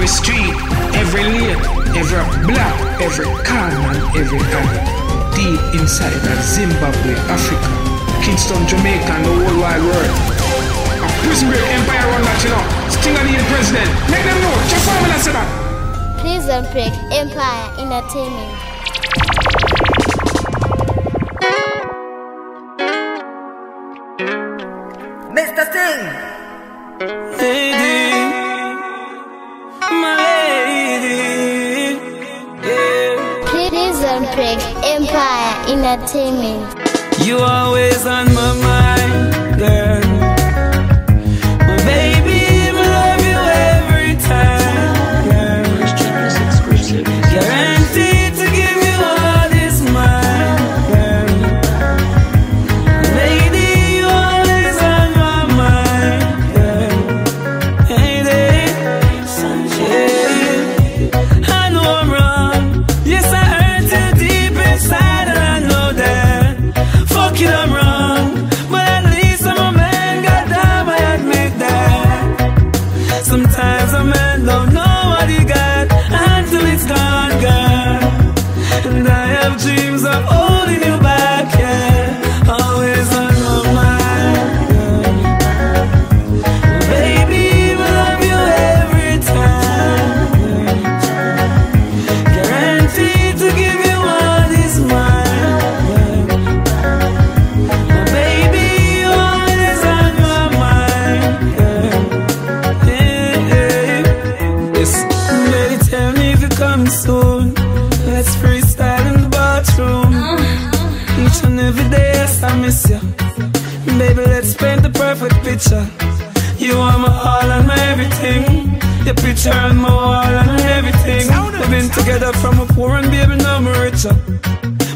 every street, every lane, every block, every corner, and every alley. Deep inside of Zimbabwe, Africa, Kingston, Jamaica, and the whole wide world. A prison break empire run that, you know. Sting and the president. Make them know. Just follow me and say that. Prison break empire entertainment. Mr. Sting. Lady, my lady, yeah. Prison break empire entertainment. You always on my mind, girl. My baby, I love you every time, girl. Guaranteed to give you all this mine, girl. Lady, you always on my mind, girl. Hey, yeah. I know I'm wrong. Yes, I hurt you deep inside, and I know that. Fuck it, I'm wrong, but at least I'm a man, goddamn, I admit that. Sometimes a man don't know what he got until it's gone, girl. And I have dreams of holding you back, yeah. Always on my mind, girl. Baby, I love you every time, girl. Guaranteed to give you all this mine, girl. Baby, you always on my mind, girl. Yes, baby, tell me if you're coming soon. Let's freestyle in the bathroom. Each and every day, yes, I miss you. Baby, let's paint the perfect picture. You are my all and my everything. Your picture on my wall and everything. We've been together from a poor and baby, now I'm richer.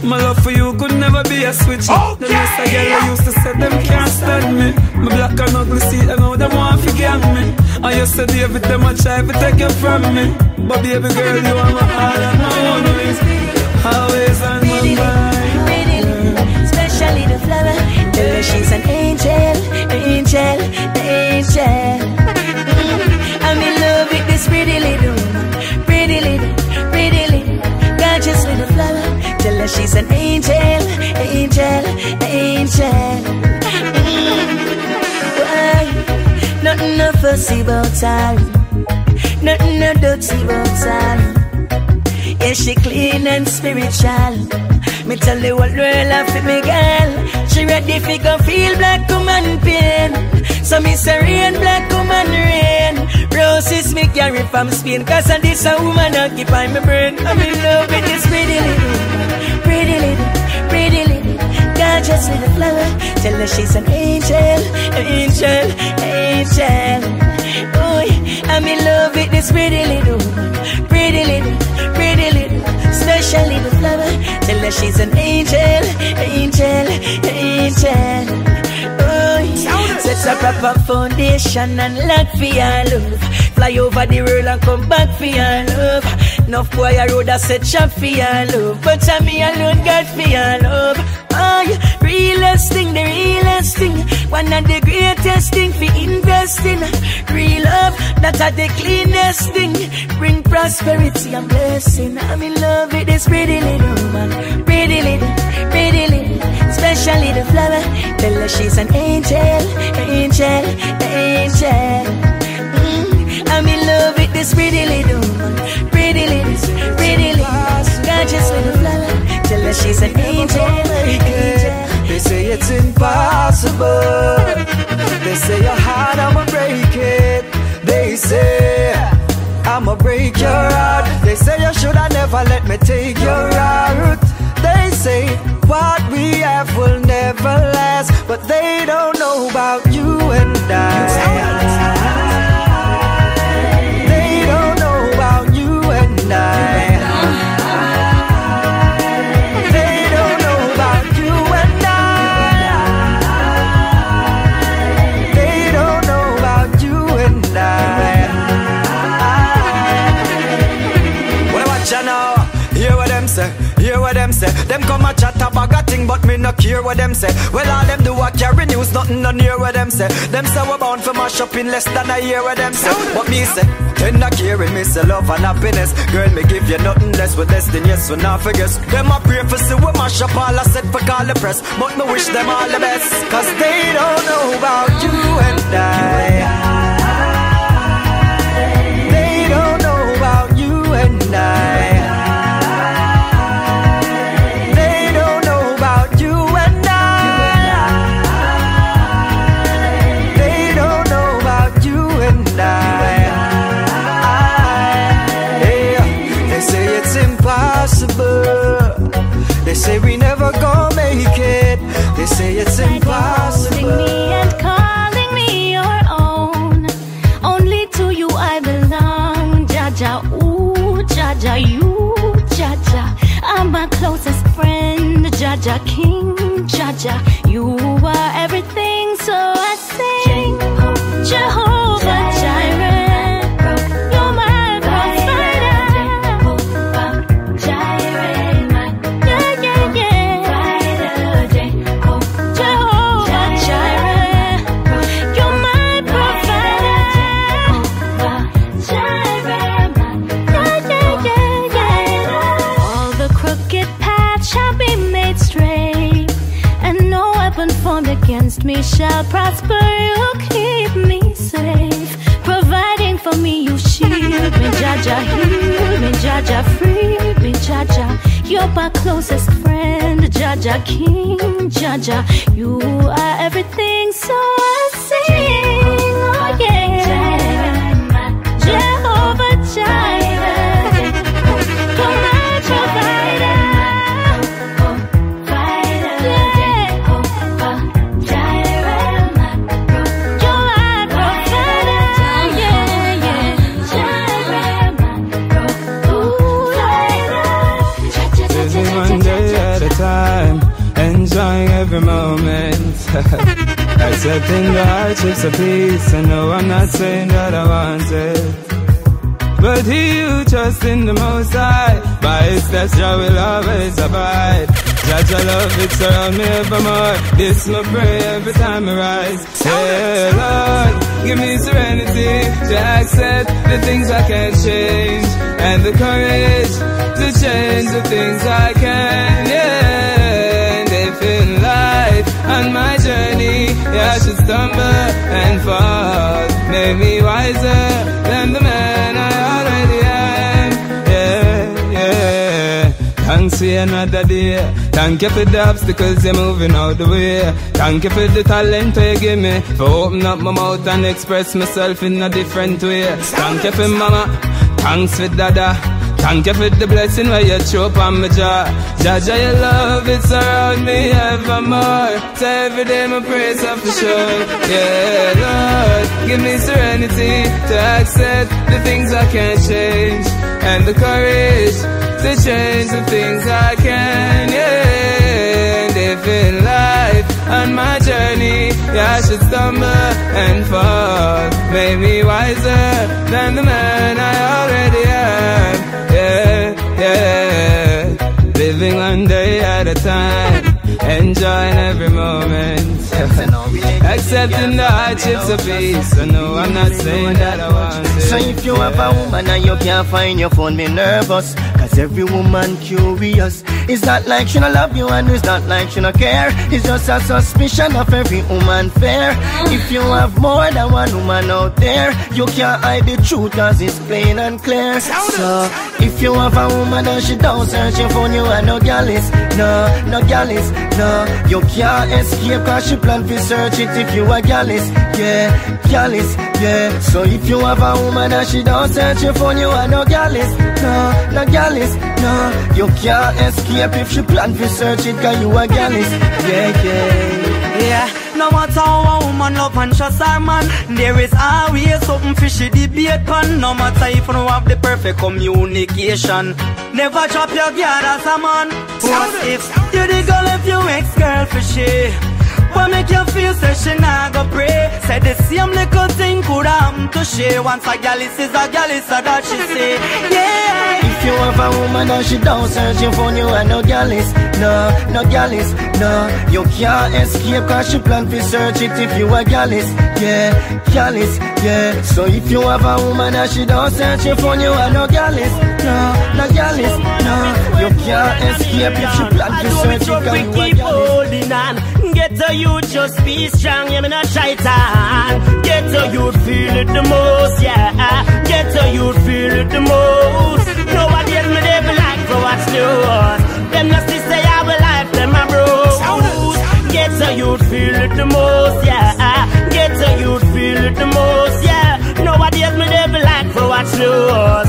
My love for you could never be a switch. The rest of girl I used to say them can't stand me. My black and ugly see I know them want to get me. I used to deal with them, I try to take you from me. But baby girl, you are my all and my only. Always on my mind. Especially the flower. Tell her she's an angel, angel, angel. I'm in love with this pretty little, pretty little, pretty little, gorgeous little flower. Tell her she's an angel, angel, angel. Why? Nothing no fussy about her, nothing no dirty about her. Yeah, she clean and spiritual. Me tell the whole world I fit me girl. She ready fi go feel black woman pain. So me say rain, black woman rain. Roses me carry from Spain, cause of this a woman occupy my brain. I'm in love with this pretty little, pretty little, pretty little, gorgeous little flower. Tell her she's an angel, angel, angel. Oh, I'm in love with this pretty little, pretty little, pretty little, special little flower. Tell her she's an angel, angel, angel. Oh, sets a proper foundation and lock for your love. Fly over the world and come back for your love. Enough boy I road a set shop for your love, but I me alone got for your love. Oh, yeah, realest thing, the realest thing. One of the greatest thing for investing. Real love, that are the cleanest thing. Bring prosperity and blessing. I'm in love with this pretty little woman. Pretty little, pretty little, special little flower. Tell her she's an angel, angel, angel. I'm in love with this pretty little woman. Pretty little, pretty little, gorgeous little flower. Tell her she's an angel, angel. They say it's impossible. They say your heart, I'ma break it. They say I'ma break your heart. They say you shoulda never let me take your out. They say what we have will never last, but they don't know about you and I. They don't know about you and I. Hear what them say, them come a chat a bag a thing, but me no care what them say. Well, all them do a carry news, nothing no near what them say. Them say we're bound for mash up in less than a year what them say. What me say? Tender caring, me say love and happiness. Girl, me give you nothing less with destined, yes, we not forget. Them a pray for see we mash up all I said for call the press. But me wish them all the best, cause they don't know about you and I. They don't know about you and I. They don't know about you and I. They don't know about you and I. They say it's impossible. They say we never gonna make it. They say it's impossible. Holding me and calling me your own. Only to you I belong. Jaja, ooh, Jaja, you, Jaja. I'm my closest friend. Jaja King, Jaja, you are everything. So I sing Jehovah Jireh. Against me shall prosper, you keep me safe. Providing for me, you shield me, Jaja, heal me, Jaja, free me, Jaja. You're my closest friend, Jaja King, Jaja. You are everything, so I sing, oh yeah. Jehovah Jireh, come on, provider. Time, enjoying every moment. Accepting the hardships of peace. I know I'm not saying that I want it, but he who trusts in the Most High, by his steps Jah will always abide. Jah love it surround me evermore. This my prayer every time I rise. Hey Lord, give me serenity to accept the things I can't change, and the courage to change the things I can. Yeah. In life on my journey, yeah, I should stumble and fall. Made me wiser than the man I already am. Yeah, yeah. Thanks for another day. Thank you for the obstacles you're moving out the way. Thank you for the talent you give me, for opening up my mouth and express myself in a different way. Thank you for mama, thanks for dada. Thank you for the blessing where you throw up on my jaw. Jaja, your love, it's around me evermore. So every day my praise up for sure. Yeah, Lord, give me serenity to accept the things I can't change, and the courage to change the things I can. Yeah, and if in life on my journey, yeah, I should stumble and fall. Made me wiser than the man I already am. Yeah, yeah. Living one day at a time, enjoying every moment. Accepting the hardships of peace. I know I'm not saying that I want it. So if you have a woman and you can't find your phone, be nervous, cause every woman curious. It's not like she don't love you, and it's not like she don't care. It's just a suspicion of every woman fair. If you have more than one woman out there, you can't hide the truth, cause it's plain and clear. So if you have a woman and she don't search your phone, you are no gallus. No, no gallus, no. You can't escape cause she plan to search it if you are gallus. Yeah, gallus, yeah. So if you have a woman and she don't search your phone, you are no gallus. No, no gallus, no. You can't escape if she plan to search it cause you are gallus. Yeah, yeah. Yeah. No matter how a woman love and trust her man, there is always something fishy debate pan. No matter if you don't have the perfect communication, never drop your guard as a man. What if you the girl if you ex-girl for she? what make you feel say she nah go pray? Say the same little thing could happen to she. Once a gal is a gal is a that she say. Yeah. If you have a woman and she don't search your phone, you are no gallus, no gallus, no. You can't escape cause she plan to search it if you are gallus, yeah, gallus, yeah. So if you have a woman and she don't search your phone, you are no gallus, no gallus, no. You can't escape if she plan to search it cause you are gallus. Get to you, just be strong, you me not shaitan. Get to you, feel it the most, yeah. Get to you, feel it the most. Nobody else me they be like for what's news. Them not still say I will life, them my bros. Get to you, feel it the most, yeah. Get to you, feel it the most, yeah. Nobody else me they be like for what's news.